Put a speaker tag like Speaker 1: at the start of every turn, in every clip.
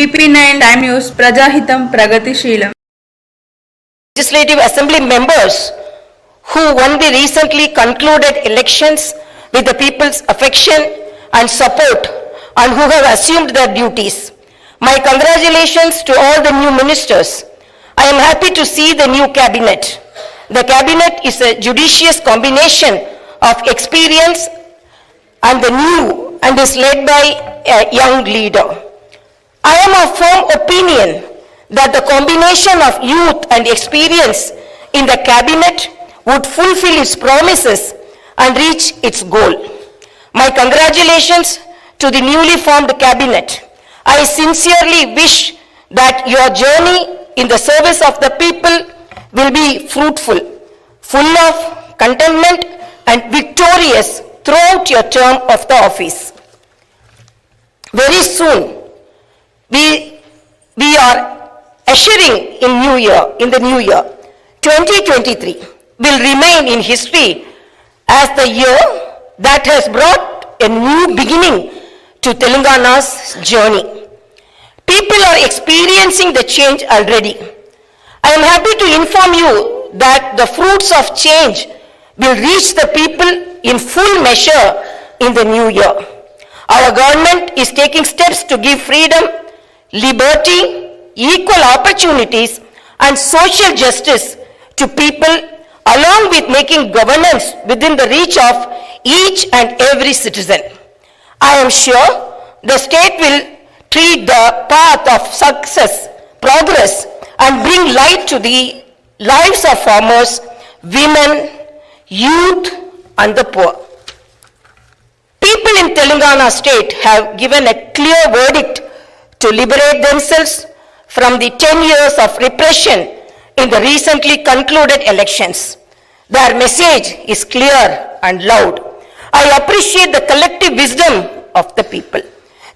Speaker 1: VP9 Time News Prajahitam Pragatishīlam.
Speaker 2: Legislative Assembly members who won the recently concluded elections with the people's affection and support and who have assumed their duties. My congratulations to all the new ministers. I am happy to see the new cabinet. The cabinet is a judicious combination of experience and the new and is led by a young leader. I am of firm opinion that the combination of youth and experience in the cabinet would fulfill its promises and reach its goal. My congratulations to the newly formed cabinet. I sincerely wish that your journey in the service of the people will be fruitful, full of contentment and victorious throughout your term of the office. Very soon, we are ushering in the new year. 2023 will remain in history as the year that has brought a new beginning to Telangana's journey. People are experiencing the change already. I am happy to inform you that the fruits of change will reach the people in full measure in the new year. Our government is taking steps to give freedom, liberty, equal opportunities, and social justice to people, along with making governance within the reach of each and every citizen. I am sure the state will tread the path of success, progress, and bring light to the lives of farmers, women, youth, and the poor. People in Telangana state have given a clear verdict to liberate themselves from the 10 years of repression in the recently concluded elections. Their message is clear and loud. I appreciate the collective wisdom of the people.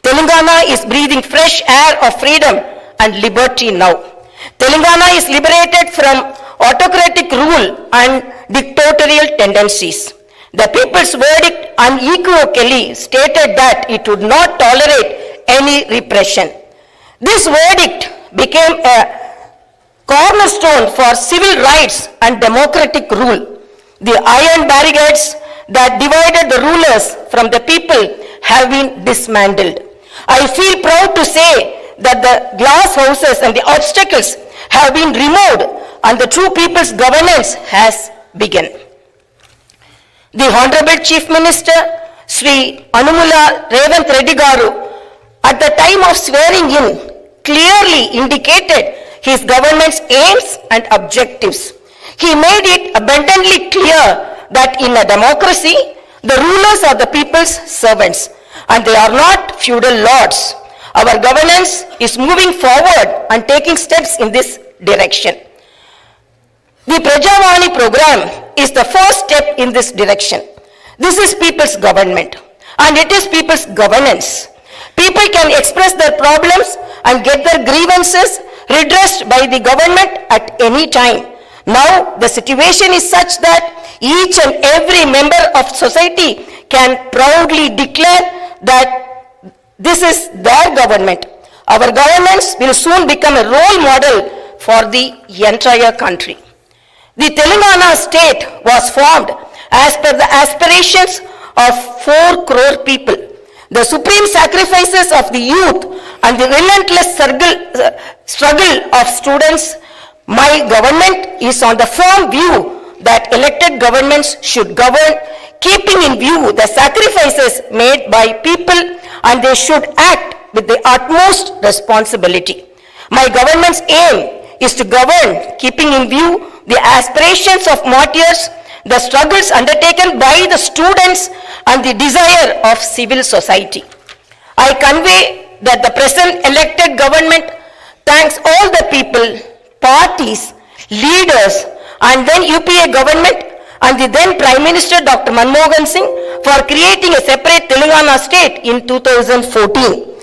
Speaker 2: Telangana is breathing fresh air of freedom and liberty now. Telangana is liberated from autocratic rule and dictatorial tendencies. The people's verdict unequivocally stated that it would not tolerate any repression. This verdict became a cornerstone for civil rights and democratic rule. The iron barricades that divided the rulers from the people have been dismantled. I feel proud to say that the glass houses and the obstacles have been removed and the true people's governance has begun. The Honorable Chief Minister, Sri Anumula Revanth Reddy Garu, at the time of swearing in, clearly indicated his government's aims and objectives. He made it abundantly clear that in a democracy, the rulers are the people's servants and they are not feudal lords. Our governance is moving forward and taking steps in this direction. The Prajavani program is the first step in this direction. This is people's government and it is people's governance. People can express their problems and get their grievances redressed by the government at any time. Now the situation is such that each and every member of society can proudly declare that this is their government. Our governance will soon become a role model for the entire country. The Telangana state was formed as per the aspirations of 4 crore people. The supreme sacrifices of the youth and the relentless struggle of students, my government is on the firm view that elected governments should govern, keeping in view the sacrifices made by people, and they should act with the utmost responsibility. My government's aim is to govern, keeping in view the aspirations of martyrs, the struggles undertaken by the students, and the desire of civil society. I convey that the present elected government thanks all the people, parties, leaders, and then UPA government and the then Prime Minister Dr. Manmohan Singh for creating a separate Telangana state in 2014.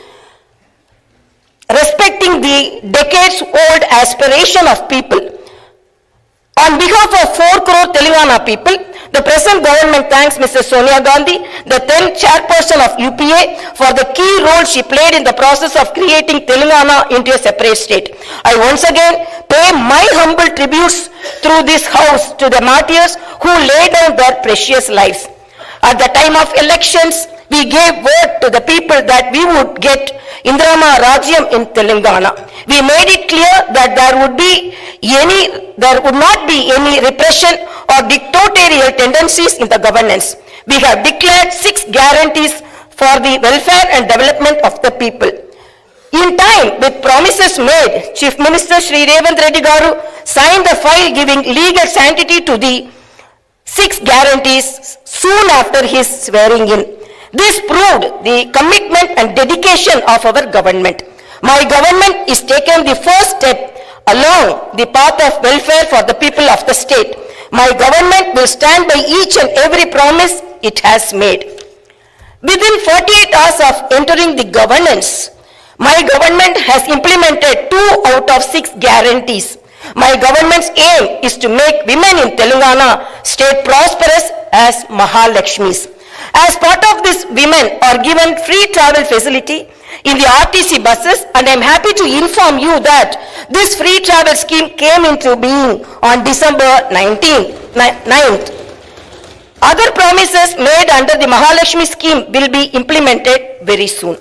Speaker 2: Respecting the decades-old aspiration of people, on behalf of 4 crore Telangana people, the present government thanks Mrs. Sonia Gandhi, the then chairperson of UPA, for the key role she played in the process of creating Telangana into a separate state. I once again pay my humble tributes through this house to the martyrs who laid down their precious lives. At the time of elections, we gave word to the people that we would get Indrama Rajyam in Telangana. We made it clear that there would not be any repression or dictatorial tendencies in the governance. We have declared 6 guarantees for the welfare and development of the people. In time, with promises made, Chief Minister Shri Revanth Reddy Garu signed the file giving legal sanctity to the 6 guarantees soon after his swearing in. This proved the commitment and dedication of our government. My government is taking the first step along the path of welfare for the people of the state. My government will stand by each and every promise it has made. Within 48 hours of entering the governance, my government has implemented 2 out of 6 guarantees. My government's aim is to make women in Telangana state prosperous as Mahalakshmis. As part of this, women are given free travel facility in the RTC buses, and I am happy to inform you that this free travel scheme came into being on December 9th. Other promises made under the Mahalakshmi scheme will be implemented very soon.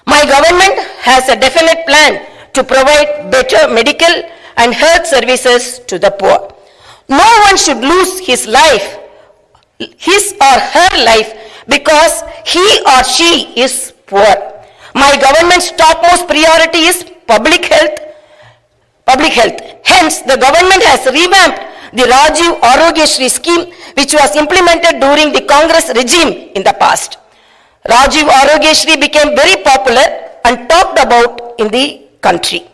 Speaker 2: My government has a definite plan to provide better medical and health services to the poor. No one should lose his or her life because he or she is poor. My government's topmost priority is public health. Hence, the government has revamped the Rajiv Arogyashri scheme, which was implemented during the Congress regime in the past. Rajiv Arogyashri became very popular and talked about in the country.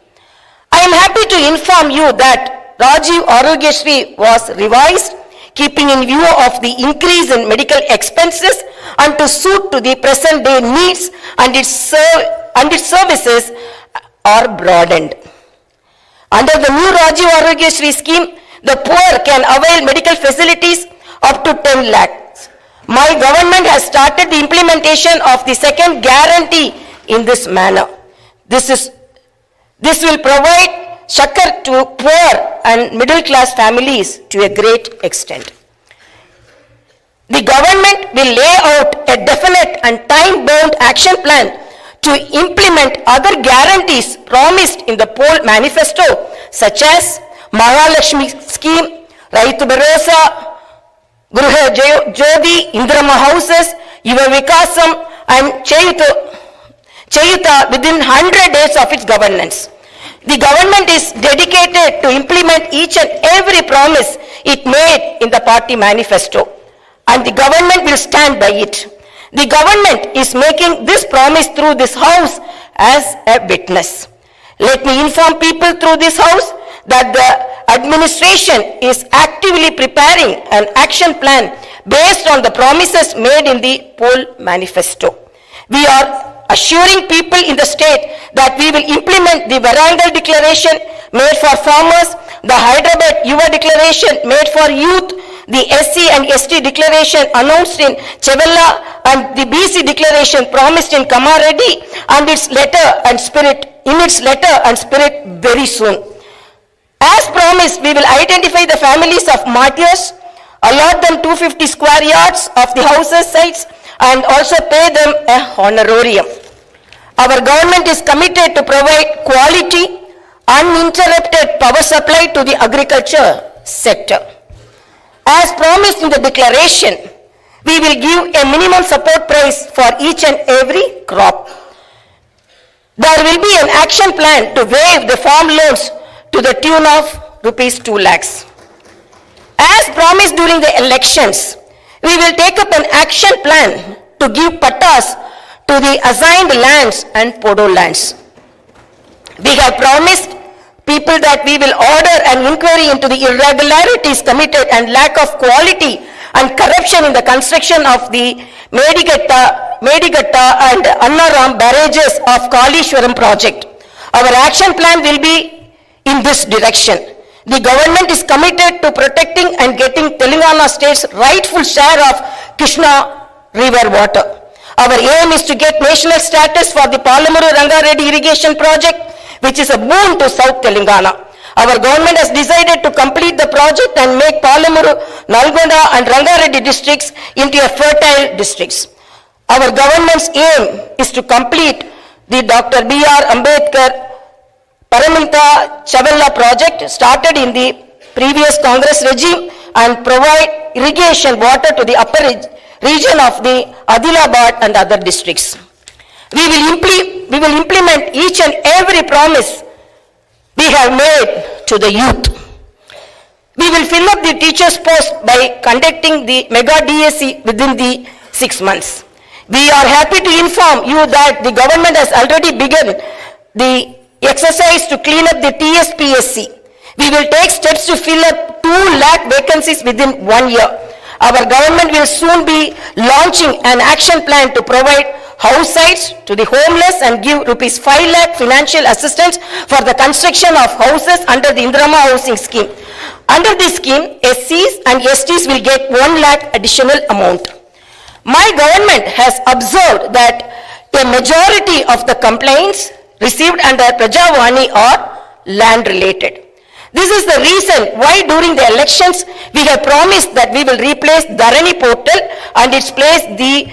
Speaker 2: I am happy to inform you that Rajiv Arogyashri was revised, keeping in view of the increase in medical expenses and to suit to the present day needs, and its services are broadened. Under the new Rajiv Arogyashri scheme, the poor can avail medical facilities up to 10 lakhs. My government has started the implementation of the second guarantee in this manner. This will provide Shakar to poor and middle class families to a great extent. The government will lay out a definite and time-bound action plan to implement other guarantees promised in the poll manifesto, such as Mahalakshmi scheme, Raitu Bharosa, Gruha Jyoti, Indrama houses, Yuva Vikasam and Chayuta within 100 days of its governance. The government is dedicated to implement each and every promise it made in the party manifesto, and the government will stand by it. The government is making this promise through this house as a witness. Let me inform people through this house that the administration is actively preparing an action plan based on the promises made in the poll manifesto. We are assuring people in the state that we will implement the Varangal declaration made for farmers, the Hyderabad Yuva declaration made for youth, the SC and ST declaration announced in Chevella, and the BC declaration promised in Kamareddy and its letter and spirit very soon. As promised, we will identify the families of martyrs, allot them 250 square yards of the houses sites, and also pay them a honorarium. Our government is committed to provide quality, uninterrupted power supply to the agriculture sector. As promised in the declaration, we will give a minimum support price for each and every crop. There will be an action plan to waive the farm loans to the tune of rupees 2 lakhs. As promised during the elections, we will take up an action plan to give pattas to the assigned lands and podo lands. We have promised people that we will order an inquiry into the irregularities committed and lack of quality and corruption in the construction of the Medigatta and Annaram barrages of Kalishwaram project. Our action plan will be in this direction. The government is committed to protecting and getting Telangana state's rightful share of Krishna river water. Our aim is to get national status for the Palamuru Rangareddy irrigation project, which is a boon to South Telangana. Our government has decided to complete the project and make Palamuru, Nalgonda and Rangareddy districts into a fertile districts. Our government's aim is to complete the Dr. B.R. Ambedkar Paramita Chavalla project started in the previous Congress regime and provide irrigation water to the upper region of the Adilabad and other districts. We will implement each and every promise we have made to the youth. We will fill up the teachers' post by conducting the mega DSC within the 6 months. We are happy to inform you that the government has already begun the exercise to clean up the TSPSC. We will take steps to fill up 2 lakh vacancies within 1 year. Our government will soon be launching an action plan to provide house sites to the homeless and give rupees 5 lakh financial assistance for the construction of houses under the Indrama housing scheme. Under this scheme, SCs and STs will get 1 lakh additional amount. My government has observed that a majority of the complaints received under Prajavani are land related. This is the reason why during the elections we have promised that we will replace Dharani portal and its place the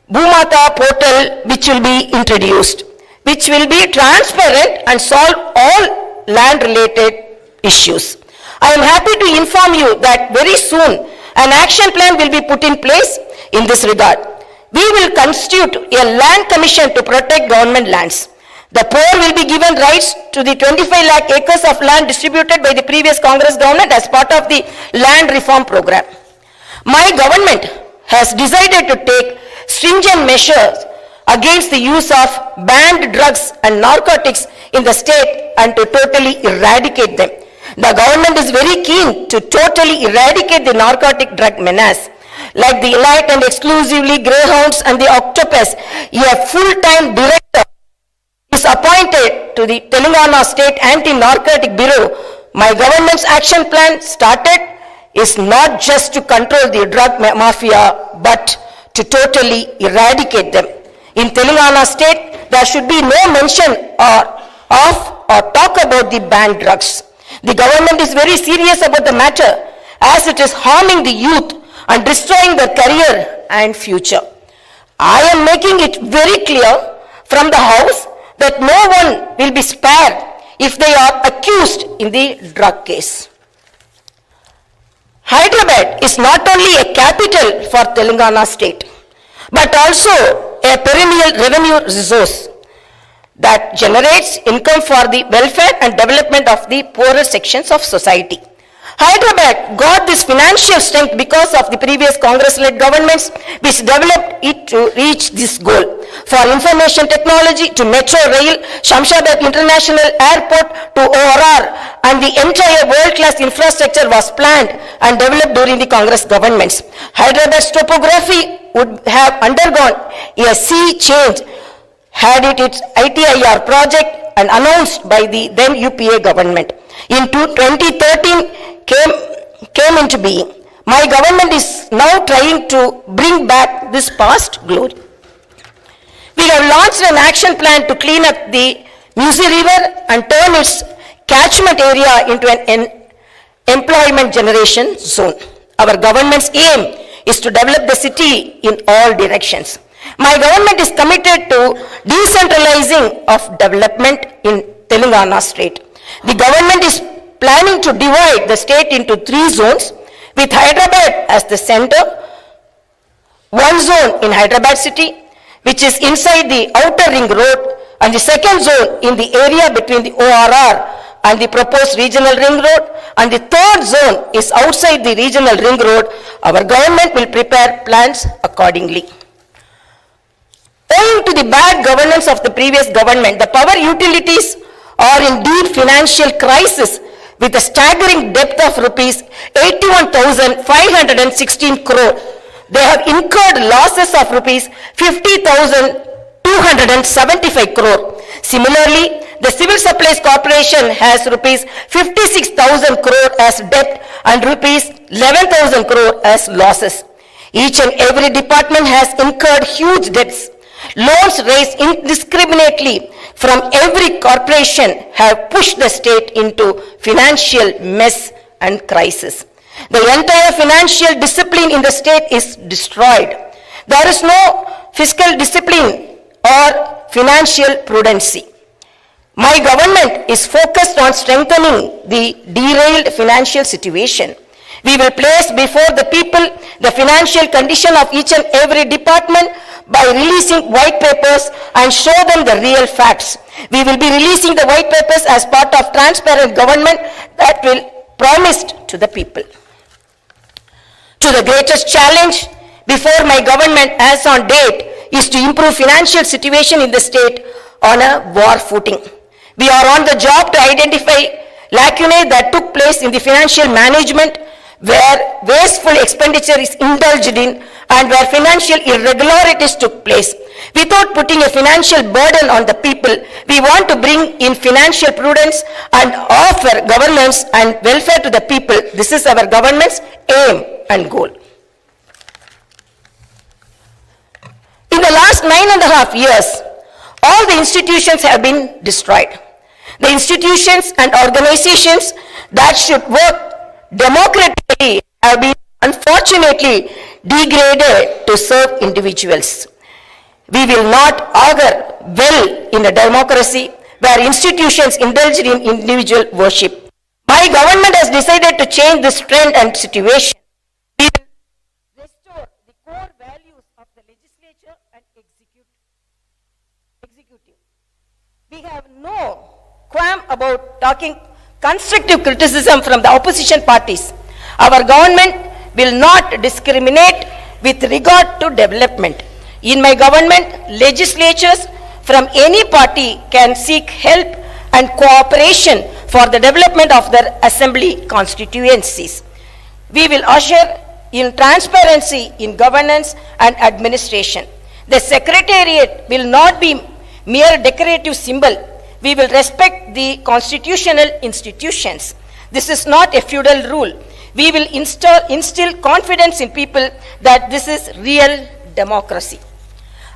Speaker 2: Bhumata portal, which will be introduced, which will be transparent and solve all land related issues. I am happy to inform you that very soon an action plan will be put in place in this regard. We will constitute a land commission to protect government lands. The poor will be given rights to the 25 lakh acres of land distributed by the previous Congress government as part of the land reform program. My government has decided to take stringent measures against the use of banned drugs and narcotics in the state and to totally eradicate them. The government is very keen to totally eradicate the narcotic drug menace. Like the elite and exclusively greyhounds and the octopus, a full-time director is appointed to the Telangana State Anti-Narcotic Bureau. My government's action plan started is not just to control the drug mafia, but to totally eradicate them. In Telangana State, there should be no mention of or talk about the banned drugs. The government is very serious about the matter as it is harming the youth and destroying their career and future. I am making it very clear from the House that no one will be spared if they are accused in the drug case. Hyderabad is not only a capital for Telangana state, but also a perennial revenue resource that generates income for the welfare and development of the poorer sections of society. Hyderabad got this financial strength because of the previous Congress-led governments which developed it to reach this goal. For information technology to Metro Rail, Shamshabad International Airport to ORR, and the entire world-class infrastructure was planned and developed during the Congress governments. Hyderabad's topography would have undergone a sea change had it its ITIR project and announced by the then UPA government. In 2013 came into being. My government is now trying to bring back this past glory. We have launched an action plan to clean up the Musi River and turn its catchment area into an employment generation zone. Our government's aim is to develop the city in all directions. My government is committed to decentralizing of development in Telangana state. The government is planning to divide the state into 3 zones with Hyderabad as the center. One zone in Hyderabad city, which is inside the outer ring road, and the second zone in the area between the ORR and the proposed regional ring road, and the third zone is outside the regional ring road. Our government will prepare plans accordingly. Owing to the bad governance of the previous government, the power utilities are in deep financial crisis with a staggering debt of rupees 81,516 crore. They have incurred losses of rupees 50,275 crore. Similarly, the Civil Supplies Corporation has rupees 56,000 crore as debt and rupees 11,000 crore as losses. Each and every department has incurred huge debts. Loans raised indiscriminately from every corporation have pushed the state into financial mess and crisis. The entire financial discipline in the state is destroyed. There is no fiscal discipline or financial prudency. My government is focused on strengthening the derailed financial situation. We will place before the people the financial condition of each and every department by releasing white papers and show them the real facts. We will be releasing the white papers as part of transparent government that will promised to the people. To the greatest challenge before my government as on date is to improve financial situation in the state on a war footing. We are on the job to identify lacunae that took place in the financial management where wasteful expenditure is indulged in and where financial irregularities took place. Without putting a financial burden on the people, we want to bring in financial prudence and offer governance and welfare to the people. This is our government's aim and goal. In the last 9.5 years, all the institutions have been destroyed. The institutions and organizations that should work democratically have been unfortunately degraded to serve individuals. We will not augur well in a democracy where institutions indulge in individual worship. My government has decided to change this trend and situation. We will restore the core values of the legislature and executive. We have no qualm about talking constructive criticism from the opposition parties. Our government will not discriminate with regard to development. In my government, legislatures from any party can seek help and cooperation for the development of their assembly constituencies. We will usher in transparency in governance and administration. The secretariat will not be mere decorative symbol. We will respect the constitutional institutions. This is not a feudal rule. We will instill confidence in people that this is real democracy.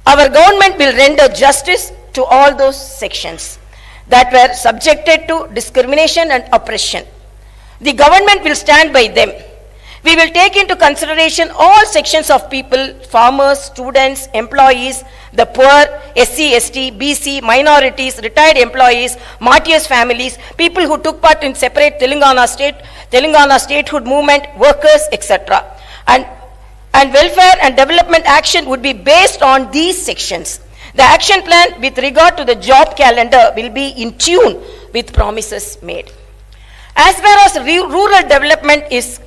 Speaker 2: Our government will render justice to all those sections that were subjected to discrimination and oppression. The government will stand by them. We will take into consideration all sections of people, farmers, students, employees, the poor, SC, ST, BC, minorities, retired employees, martyrs' families, people who took part in separate Telangana statehood movement, workers, etc. And welfare and development action would be based on these sections. The action plan with regard to the job calendar will be in tune with promises made. As far as rural development is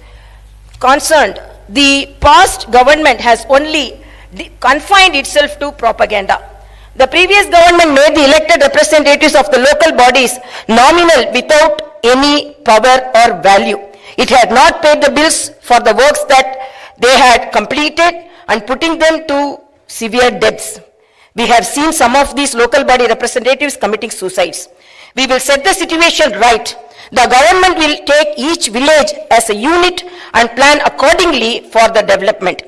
Speaker 2: concerned, the past government has only confined itself to propaganda. The previous government made the elected representatives of the local bodies nominal without any power or value. It had not paid the bills for the works that they had completed and putting them to severe debts. We have seen some of these local body representatives committing suicides. We will set the situation right. The government will take each village as a unit and plan accordingly for the development.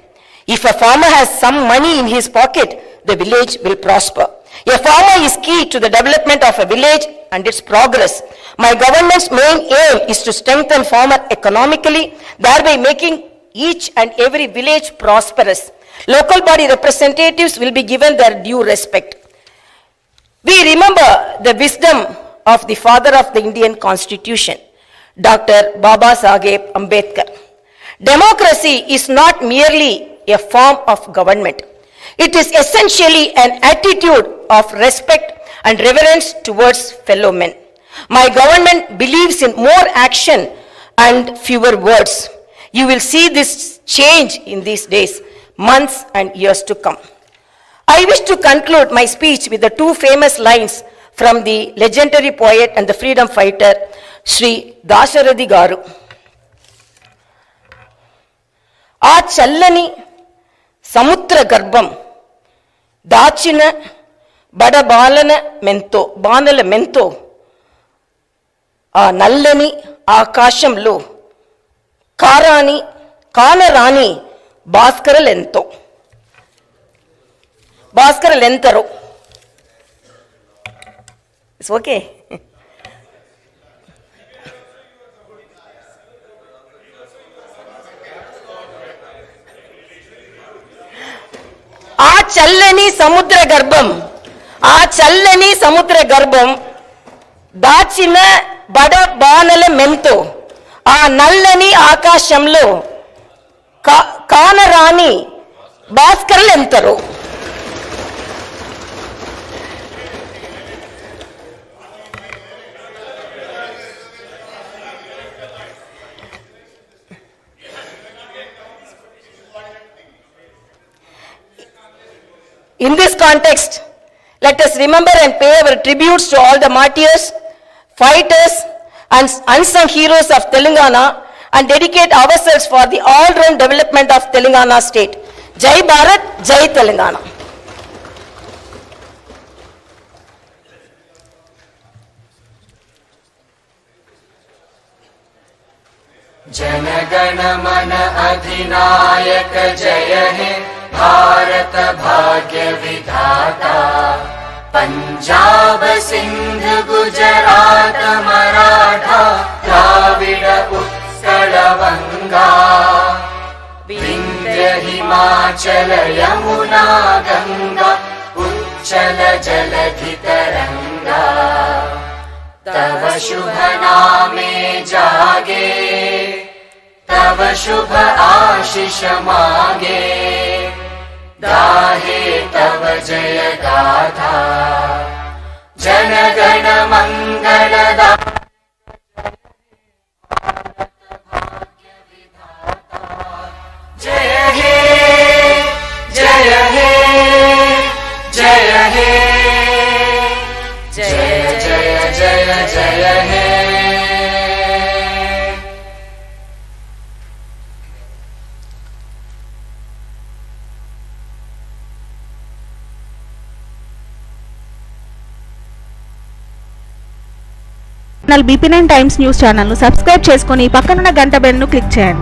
Speaker 2: If a farmer has some money in his pocket, the village will prosper. A farmer is key to the development of a village and its progress. My government's main aim is to strengthen farmer economically, thereby making each and every village prosperous. Local body representatives will be given their due respect. We remember the wisdom of the father of the Indian Constitution, Dr. Baba Saheb Ambedkar. Democracy is not merely a form of government. It is essentially an attitude of respect and reverence towards fellow men. My government believes in more action and fewer words. You will see this change in these days, months and years to come. I wish to conclude my speech with the two famous lines from the legendary poet and the freedom fighter, Sri Dasharathy Garu. ఆ చల్లని సముద్ర గర్భం దాచిన బాణల మెంతో ఆ నల్లని ఆకాశంలో కానరాని భాస్కరలెంతరో. It's okay. ఆ చల్లని సముద్ర గర్భం దాచిన బాణల మెంతో ఆ నల్లని ఆకాశంలో కానరాని భాస్కరులెంతరో. In this context, let us remember and pay our tributes to all the martyrs, fighters and unsung heroes of Telangana and dedicate ourselves for the all-round development of Telangana state. Jai Bharat, Jai Telangana.
Speaker 3: जनगण मन अधिनायक जय हे भारत भाग्य विधाता। पंजाब सिंध गुजरात मराठा द्राविड उत्कल वंगा। विंध्य हिमाचल यमुना गंगा उच्चल जलधि तरंगा। तव शुभ नामे जागे तव शुभ आशीष मागे। गाहे तव जय गाथा जन गण मंगलदा। जय हे जय हे जय हे जय जय जय जय हे।
Speaker 4: BP9 టైమ్స్ న్యూస్ ఛానల్ను సబ్స్క్రైబ్ చేసుకొని పక్కనున్న గంట బెల్ను క్లిక్ చేయండి.